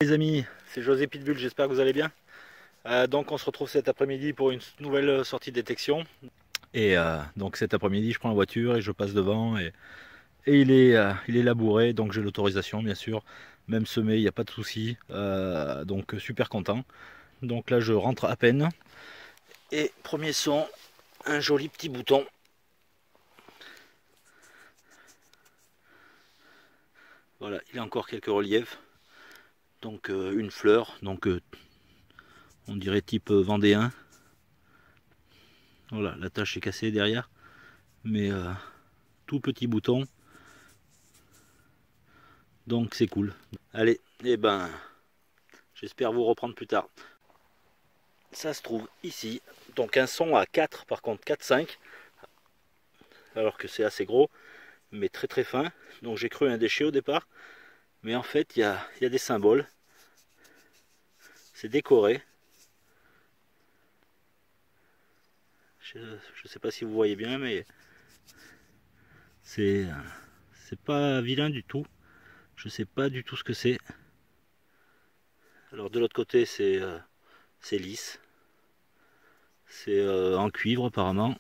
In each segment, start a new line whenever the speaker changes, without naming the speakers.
Les amis, c'est José Pitbull, j'espère que vous allez bien. Donc on se retrouve cet après-midi pour une nouvelle sortie de détection. Et donc cet après-midi je prends la voiture et je passe devant et il est labouré, donc j'ai l'autorisation bien sûr. Même semé, il n'y a pas de souci. Donc super content. Donc là je rentre à peine. Et premier son, un joli petit bouton. Voilà, il a encore quelques reliefs. Donc une fleur, donc on dirait type vendéen. Voilà, la tâche est cassée derrière. Mais tout petit bouton. Donc c'est cool. Allez, et ben j'espère vous reprendre plus tard. Ça se trouve ici. Donc un son à 4, par contre 4-5. Alors que c'est assez gros, mais très très fin. Donc j'ai cru un déchet au départ. Mais en fait il y a des symboles. C'est décoré. Je ne sais pas si vous voyez bien, mais c'est pas vilain du tout. Je sais pas du tout ce que c'est. Alors de l'autre côté c'est lisse. C'est en cuivre apparemment.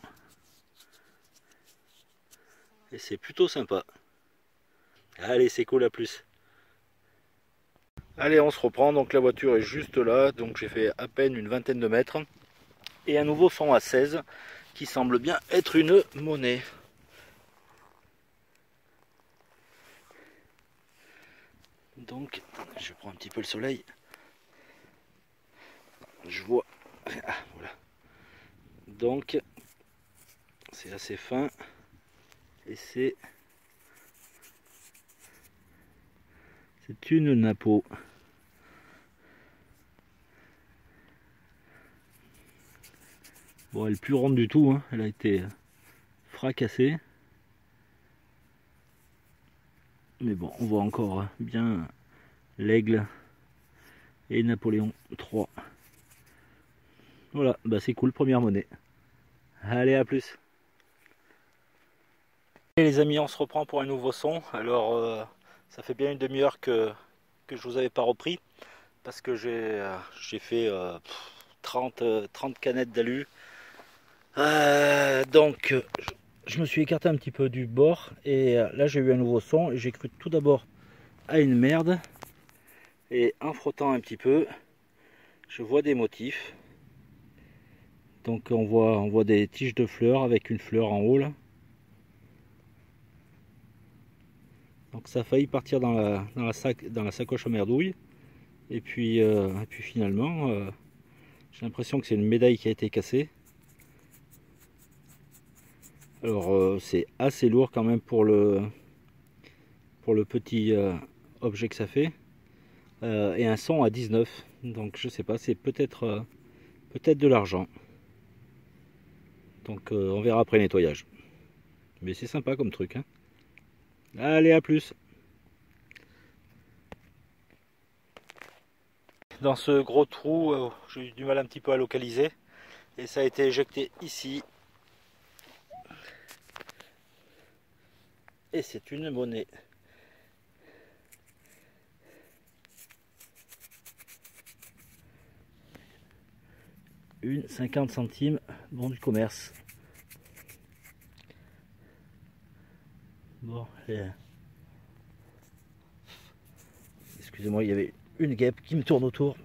Et c'est plutôt sympa. Allez, c'est cool, à plus. Allez, on se reprend. Donc la voiture est juste là. Donc j'ai fait à peine une vingtaine de mètres. Et un nouveau son à 16 qui semble bien être une monnaie. Donc je prends un petit peu le soleil. Je vois. Ah, voilà. Donc c'est assez fin. Et c'est une napo. Bon, elle est plus ronde du tout, hein. Elle a été fracassée. Mais bon, on voit encore bien l'aigle et Napoléon III. Voilà, bah c'est cool, première monnaie. Allez, à plus. Et les amis, on se reprend pour un nouveau son. Alors, ça fait bien une demi-heure que je vous avais pas repris parce que j'ai fait 30 canettes d'alu. Donc, je me suis écarté un petit peu du bord et là j'ai eu un nouveau son et j'ai cru tout d'abord à une merde. Et en frottant un petit peu, je vois des motifs. Donc on voit des tiges de fleurs avec une fleur en haut là. Donc ça a failli partir dans la sacoche à merdouille. Et puis finalement, j'ai l'impression que c'est une médaille qui a été cassée. Alors c'est assez lourd quand même pour le petit objet que ça fait. Et un son à 19. Donc je sais pas, c'est peut-être de l'argent. Donc on verra après nettoyage. Mais c'est sympa comme truc, hein. Allez, à plus. Dans ce gros trou, j'ai eu du mal un petit peu à localiser. Et ça a été éjecté ici. Et c'est une monnaie. Une 50 centimes, bon du commerce. Bon, excusez-moi, il y avait une guêpe qui me tourne autour.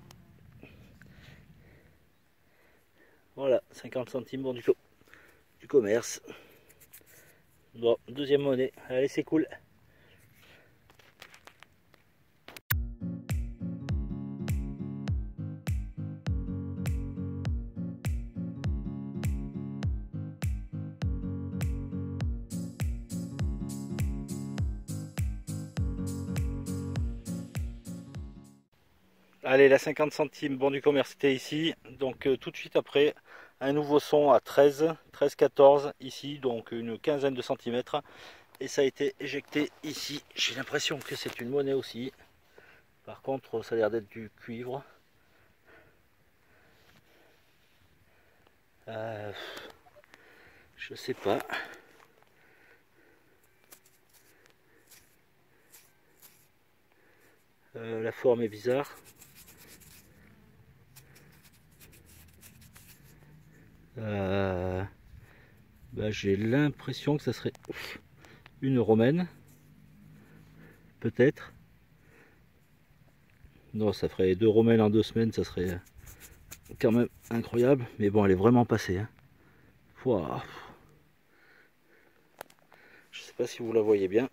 Voilà, 50 centimes, bon du commerce. Bon, deuxième monnaie. Allez, c'est cool. Allez, la 50 centimes, bon du commerce, c'était ici. Donc tout de suite après, un nouveau son à 13-14 ici, donc une quinzaine de centimètres. Et ça a été éjecté ici. J'ai l'impression que c'est une monnaie aussi. Par contre, ça a l'air d'être du cuivre. Je sais pas. La forme est bizarre. J'ai l'impression que ça serait une romaine. Peut-être. Non, ça ferait 2 romaines en 2 semaines, ça serait quand même incroyable. Mais bon, elle est vraiment passée. Hein. Pouah. Je sais pas si vous la voyez bien.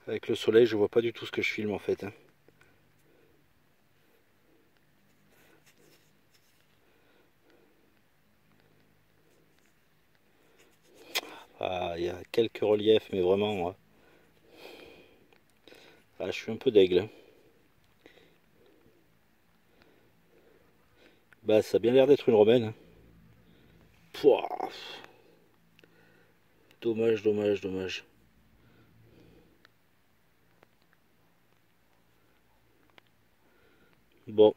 Avec le soleil, je vois pas du tout ce que je filme en fait. Hein. Ah, il y a quelques reliefs, mais vraiment, je suis un peu d'aigle. Bah, ça a bien l'air d'être une romaine. Hein. Pouah. Dommage, dommage, dommage. Bon,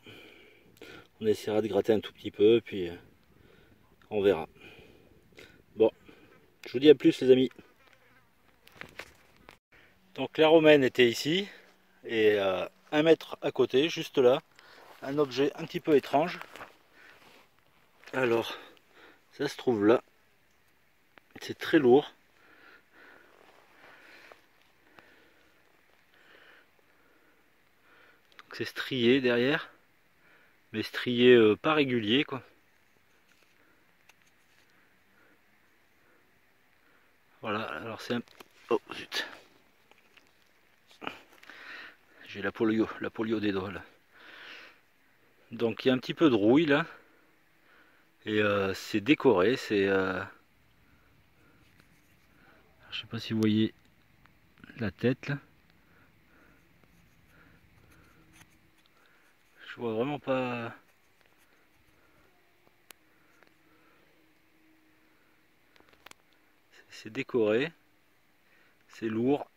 on essaiera de gratter un tout petit peu, puis on verra. Bon, je vous dis à plus les amis. Donc la romaine était ici, et 1 mètre à côté, juste là, un objet un petit peu étrange. Alors, ça se trouve là, c'est très lourd. C'est strié derrière, mais strié pas régulier quoi. Voilà, alors c'est un... Oh zut. J'ai la polio des doigts là. Donc il y a un petit peu de rouille là. Et c'est décoré, c'est... Je sais pas si vous voyez la tête là. Je vois vraiment pas... C'est décoré. C'est lourd.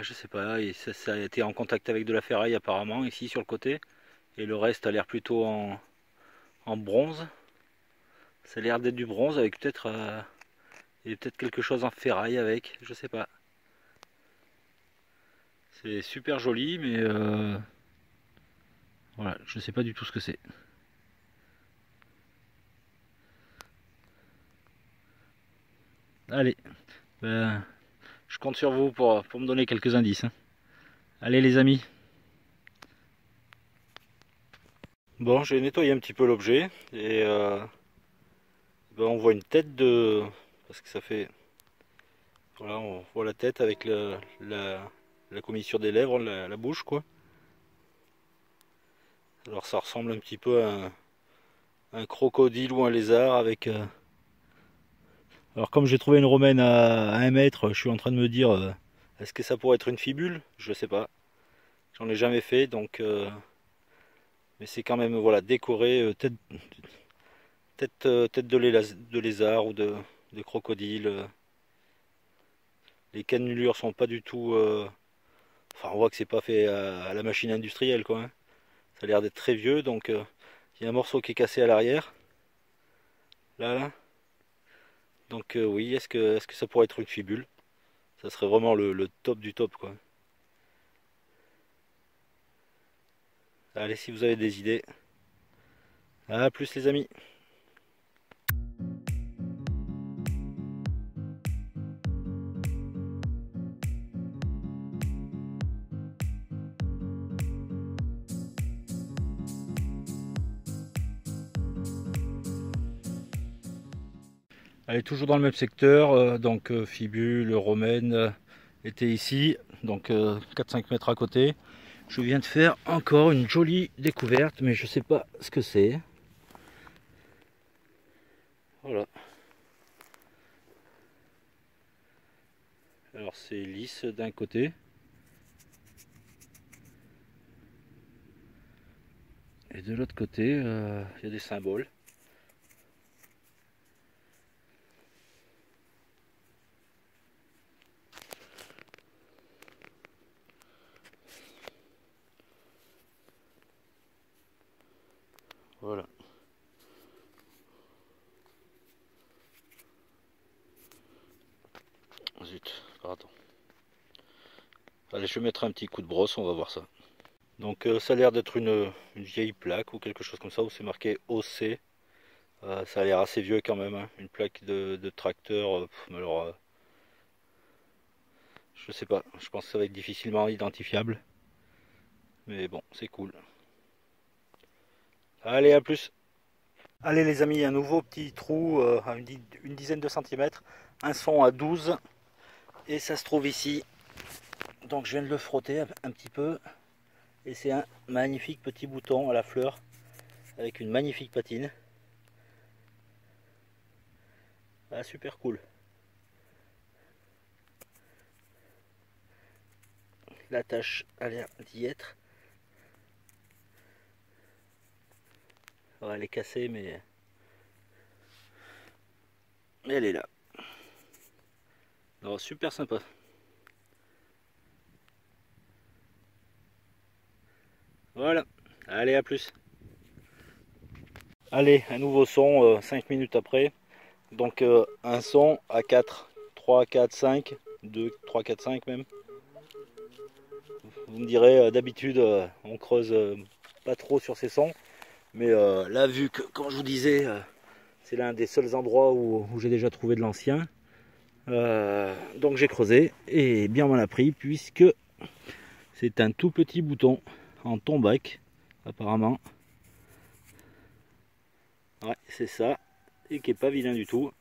Je sais pas, ça a été en contact avec de la ferraille apparemment ici sur le côté. Et le reste a l'air plutôt en bronze. Ça a l'air d'être du bronze avec peut-être peut-être quelque chose en ferraille avec, je sais pas. C'est super joli mais voilà, je sais pas du tout ce que c'est. Allez, ben, je compte sur vous pour me donner quelques indices. Hein. Allez les amis. Bon, j'ai nettoyé un petit peu l'objet et on voit une tête de... Parce que ça fait... Voilà, on voit la tête avec la commissure des lèvres, la bouche quoi. Alors ça ressemble un petit peu à un crocodile ou un lézard avec... Alors comme j'ai trouvé une romaine à 1 mètre, je suis en train de me dire... est-ce que ça pourrait être une fibule? Je sais pas. J'en ai jamais fait donc... mais c'est quand même voilà, décoré, tête de lézard ou de crocodile. Les cannelures sont pas du tout... Enfin, on voit que c'est pas fait à la machine industrielle, quoi. Hein. Ça a l'air d'être très vieux, donc il y a un morceau qui est cassé à l'arrière. Là. Donc oui, est-ce que ça pourrait être une fibule? Ça serait vraiment le top du top, quoi. Allez, si vous avez des idées. À plus les amis. Allez, toujours dans le même secteur, donc fibule, romaine était ici, donc 4-5 mètres à côté. Je viens de faire encore une jolie découverte, mais je sais pas ce que c'est. Voilà. Alors c'est lisse d'un côté. Et de l'autre côté, il y a des symboles. Voilà. zut, pardon. Allez, je vais mettre un petit coup de brosse, on va voir ça. Donc ça a l'air d'être une vieille plaque ou quelque chose comme ça, où c'est marqué OC. Ça a l'air assez vieux quand même, hein. Une plaque de tracteur. Alors, je sais pas, je pense que ça va être difficilement identifiable. Mais bon, c'est cool. Allez, à plus. Allez les amis, un nouveau petit trou à une dizaine de centimètres. Un son à 12. Et ça se trouve ici. Donc je viens de le frotter un petit peu. Et c'est un magnifique petit bouton à la fleur. Avec une magnifique patine. Ah, super cool. La tâche a l'air d'y être. Ouais, elle est cassée, mais elle est là. Alors, super sympa. Voilà. Allez, à plus. Allez, un nouveau son 5 minutes après. Donc un son à 4, 3, 4, 5, 2, 3, 4, 5 même. Vous me direz, d'habitude on creuse pas trop sur ces sons. Mais là, vu que, comme je vous disais, c'est l'un des seuls endroits où j'ai déjà trouvé de l'ancien. Donc j'ai creusé et bien mal appris, puisque c'est un tout petit bouton en tombac apparemment. Ouais, c'est ça, et qui est pas vilain du tout.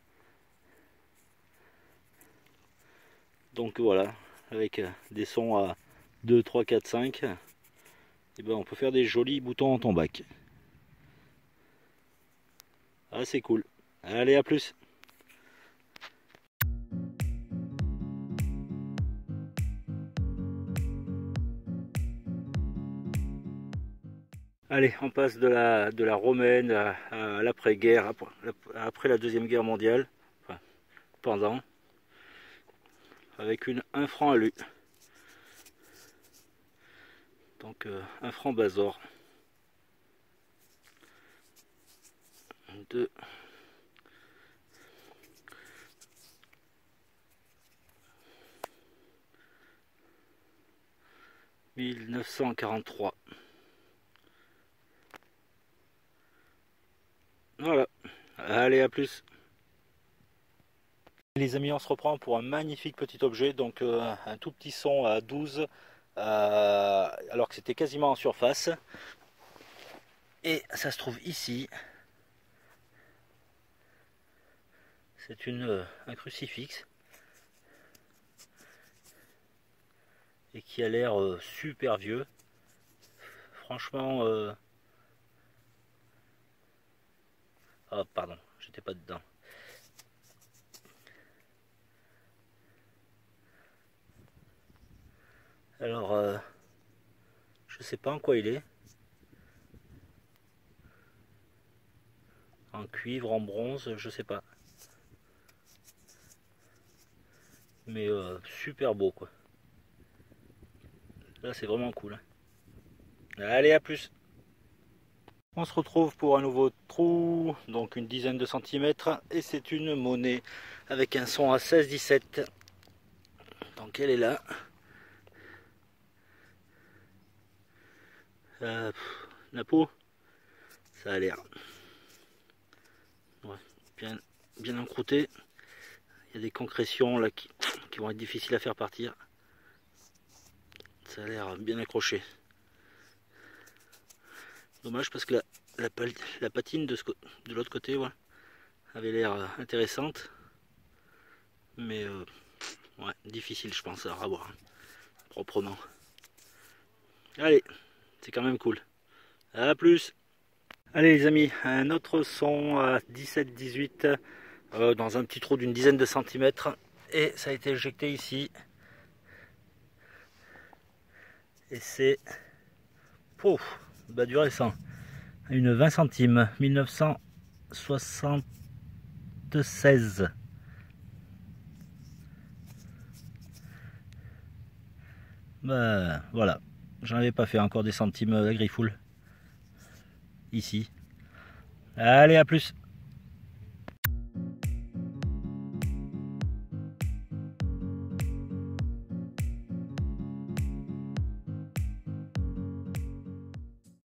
Donc voilà, avec des sons à 2, 3, 4, 5, et ben on peut faire des jolis boutons en tombac. Ah, c'est cool. Allez, à plus. Allez, on passe de la romaine à l'après-guerre, après la Deuxième Guerre mondiale, enfin, pendant, avec un franc alu. Donc un franc Bazor. De 1943. Voilà. Allez, à plus. Les amis, on se reprend pour un magnifique petit objet, donc un tout petit son à 12, alors que c'était quasiment en surface. Et ça se trouve ici. C'est un crucifix. Et qui a l'air super vieux. Franchement... Oh, pardon, j'étais pas dedans. Alors, je sais pas en quoi il est. En cuivre, en bronze, je sais pas. Mais super beau, quoi. Là, c'est vraiment cool. Hein. Allez, à plus. On se retrouve pour un nouveau trou, donc une dizaine de centimètres, et c'est une monnaie avec un son à 16-17. Donc elle est là. La peau, ça a l'air bien encroûté. Il y a des concrétions là qui vont être difficiles à faire partir. Ça a l'air bien accroché. Dommage parce que la patine de l'autre côté, ouais, avait l'air intéressante. Mais ouais, difficile je pense à avoir proprement. Allez, c'est quand même cool. A plus. Allez les amis, un autre son à 17-18 dans un petit trou d'une dizaine de centimètres. Et ça a été éjecté ici. Et c'est du récent. Une 20 centimes, 1976. Bah voilà, j'en avais pas fait encore des centimes à Griffoul. Ici. Allez, à plus.